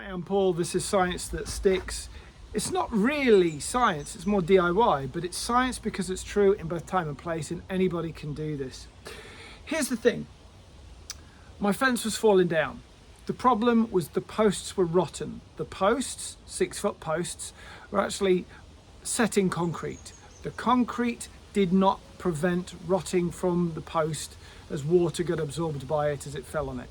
I'm Paul, this is Science That Sticks. It's not really science, it's more DIY, but it's science because it's true in both time and place, and anybody can do this. Here's the thing, my fence was falling down. The problem was the posts were rotten. The posts, 6-foot posts, were actually set in concrete. The concrete did not prevent rotting from the post as water got absorbed by it as it fell on it.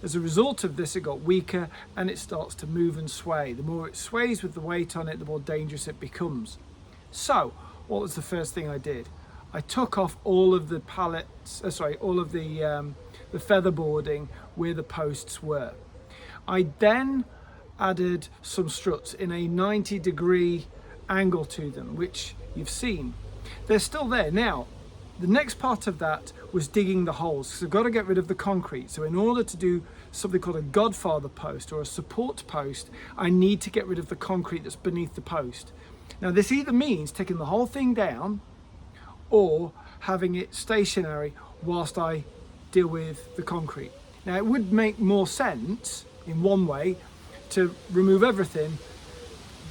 As a result of this, it got weaker and it starts to move and sway. The more it sways with the weight on it, the more dangerous it becomes. So, what was the first thing I did? I took off all of the pallets, all of the feather boarding where the posts were. I then added some struts in a 90-degree angle to them, which you've seen. They're still there. Now, the next part of that was digging the holes, because I've got to get rid of the concrete. So in order to do something called a Godfather post or a support post, I need to get rid of the concrete that's beneath the post. Now this either means taking the whole thing down or having it stationary whilst I deal with the concrete. Now it would make more sense in one way to remove everything,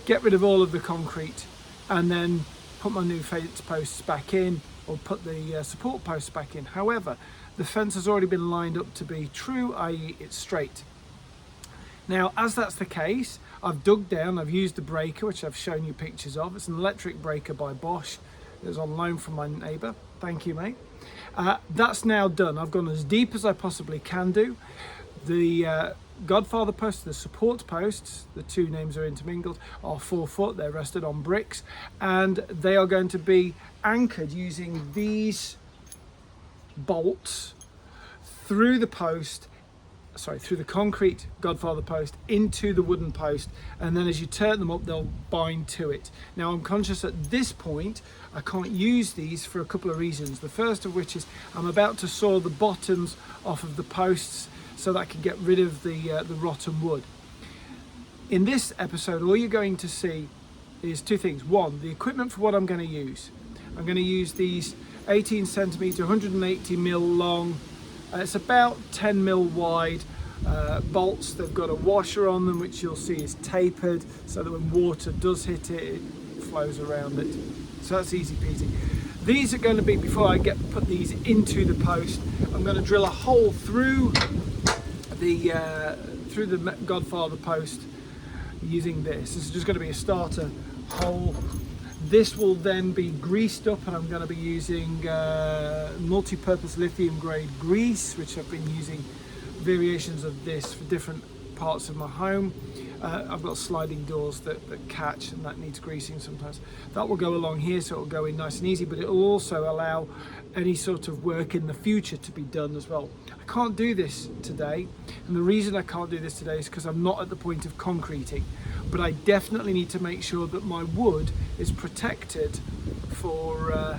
get rid of all of the concrete, and then put my new fence posts back in, or put the support posts back in. However, the fence has already been lined up to be true, i.e. it's straight. Now, as that's the case, I've dug down, I've used the breaker, which I've shown you pictures of. It's an electric breaker by Bosch. It was on loan from my neighbour. Thank you, mate. That's now done. I've gone as deep as I possibly can do. The Godfather posts, the support posts, the two names are intermingled, are 4 foot. They're rested on bricks, and they are going to be anchored using these bolts through the post, through the concrete Godfather post into the wooden post, and then as you turn them up, they'll bind to it. Now, I'm conscious at this point I can't use these for a couple of reasons. The first of which is I'm about to saw the bottoms off of the posts so that I can get rid of the rotten wood. In this episode, all you're going to see is two things. One, the equipment for what I'm going to use. I'm going to use these 18 centimeter, 180 mil long, it's about 10 mil wide bolts. They've got a washer on them, which you'll see is tapered, so that when water does hit it, it flows around it. So that's easy peasy. These are going to be, before I put these into the post, I'm going to drill a hole through the Godfather post using this. This is just going to be a starter hole. This will then be greased up, and I'm going to be using multi-purpose lithium grade grease, which I've been using variations of this for different parts of my home. I've got sliding doors that catch, and that needs greasing sometimes. That will go along here, so it'll go in nice and easy, but it will also allow any sort of work in the future to be done as well. I can't do this today, and the reason I can't do this today is because I'm not at the point of concreting, but I definitely need to make sure that my wood is protected for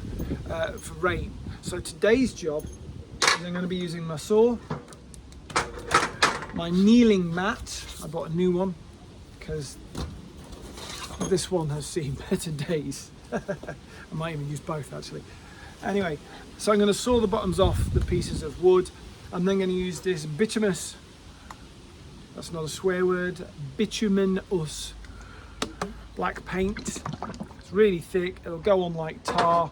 rain. So today's job is I'm going to be using my saw, my kneeling mat. I bought a new one because this one has seen better days. I might even use both actually. Anyway, so I'm going to saw the bottoms off the pieces of wood. I'm then going to use this bituminous, that's not a swear word, bituminous black paint. It's really thick, it'll go on like tar,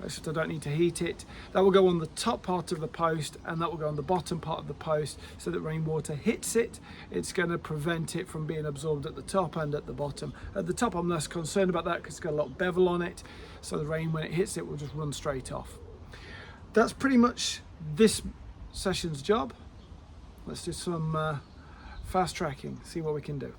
except I don't need to heat it. That will go on the top part of the post, and that will go on the bottom part of the post, so that rainwater hits it. It's going to prevent it from being absorbed at the top and at the bottom. At the top I'm less concerned about that because it's got a lot of bevel on it, so the rain, when it hits it, will just run straight off. That's pretty much this session's job. Let's do some fast tracking, see what we can do.